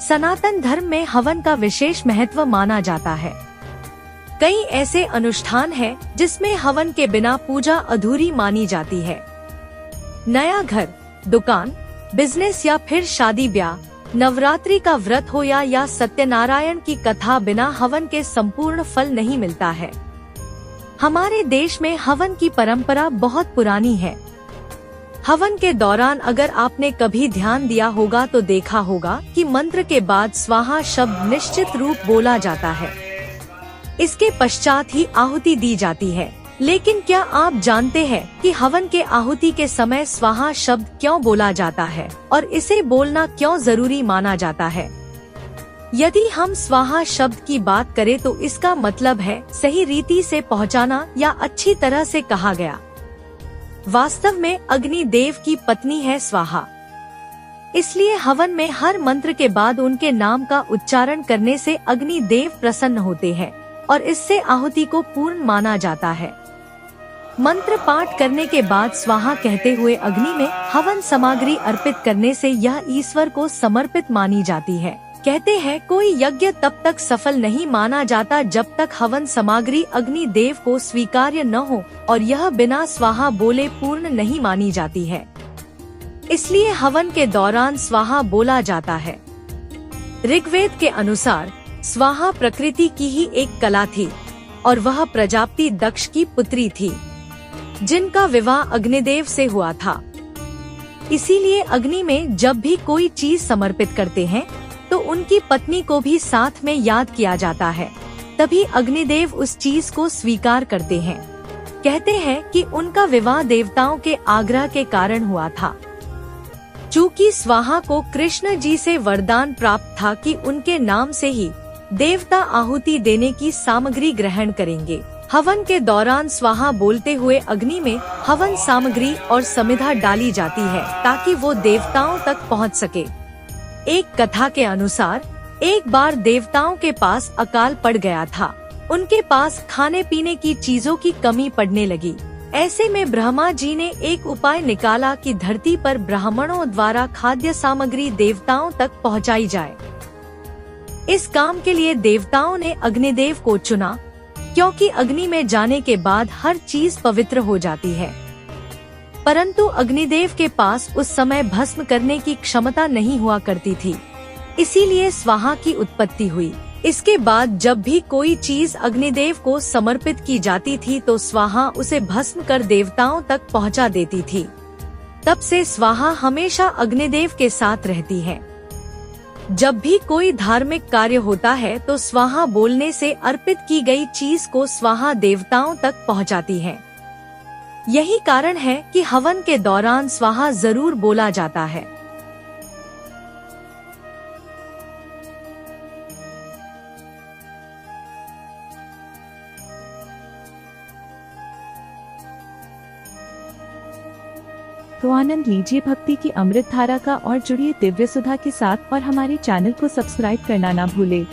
सनातन धर्म में हवन का विशेष महत्व माना जाता है। कई ऐसे अनुष्ठान हैं जिसमें हवन के बिना पूजा अधूरी मानी जाती है। नया घर, दुकान, बिजनेस या फिर शादी ब्याह, नवरात्रि का व्रत हो या सत्यनारायण की कथा, बिना हवन के संपूर्ण फल नहीं मिलता है। हमारे देश में हवन की परंपरा बहुत पुरानी है। हवन के दौरान अगर आपने कभी ध्यान दिया होगा तो देखा होगा कि मंत्र के बाद स्वाहा शब्द निश्चित रूप बोला जाता है। इसके पश्चात ही आहुति दी जाती है। लेकिन क्या आप जानते हैं कि हवन के आहुति के समय स्वाहा शब्द क्यों बोला जाता है और इसे बोलना क्यों जरूरी माना जाता है? यदि हम स्वाहा शब्द की बात करें तो इसका मतलब है सही रीति से पहुंचाना या अच्छी तरह से कहा गया। वास्तव में अग्नि देव की पत्नी है स्वाहा, इसलिए हवन में हर मंत्र के बाद उनके नाम का उच्चारण करने से अग्नि देव प्रसन्न होते हैं और इससे आहुति को पूर्ण माना जाता है। मंत्र पाठ करने के बाद स्वाहा कहते हुए अग्नि में हवन सामग्री अर्पित करने से यह ईश्वर को समर्पित मानी जाती है। कहते हैं कोई यज्ञ तब तक सफल नहीं माना जाता जब तक हवन सामग्री अग्नि देव को स्वीकार्य न हो और यह बिना स्वाहा बोले पूर्ण नहीं मानी जाती है। इसलिए हवन के दौरान स्वाहा बोला जाता है। ऋग्वेद के अनुसार स्वाहा प्रकृति की ही एक कला थी और वह प्रजापति दक्ष की पुत्री थी, जिनका विवाह अग्निदेव से हुआ था। इसीलिए अग्नि में जब भी कोई चीज समर्पित करते हैं तो उनकी पत्नी को भी साथ में याद किया जाता है, तभी अग्निदेव उस चीज को स्वीकार करते हैं। कहते हैं कि उनका विवाह देवताओं के आग्रह के कारण हुआ था। चूँकि स्वाहा को कृष्ण जी से वरदान प्राप्त था कि उनके नाम से ही देवता आहुति देने की सामग्री ग्रहण करेंगे। हवन के दौरान स्वाहा बोलते हुए अग्नि में हवन सामग्री और समिधा डाली जाती है ताकि वो देवताओं तक पहुंच सके। एक कथा के अनुसार एक बार देवताओं के पास अकाल पड़ गया था। उनके पास खाने पीने की चीजों की कमी पड़ने लगी। ऐसे में ब्रह्मा जी ने एक उपाय निकाला कि धरती पर ब्राह्मणों द्वारा खाद्य सामग्री देवताओं तक पहुंचाई जाए। इस काम के लिए देवताओं ने अग्निदेव को चुना, क्योंकि अग्नि में जाने के बाद हर चीज पवित्र हो जाती है। परंतु अग्निदेव के पास उस समय भस्म करने की क्षमता नहीं हुआ करती थी, इसीलिए स्वाहा की उत्पत्ति हुई। इसके बाद जब भी कोई चीज अग्निदेव को समर्पित की जाती थी तो स्वाहा उसे भस्म कर देवताओं तक पहुंचा देती थी। तब से स्वाहा हमेशा अग्निदेव के साथ रहती है। जब भी कोई धार्मिक कार्य होता है तो स्वाहा बोलने से अर्पित की गई चीज को स्वाहा देवताओं तक पहुंचाती है। यही कारण है कि हवन के दौरान स्वाहा जरूर बोला जाता है। तो आनंद लीजिए भक्ति की अमृत धारा का और जुड़िए दिव्य सुधा के साथ और हमारे चैनल को सब्सक्राइब करना ना भूले।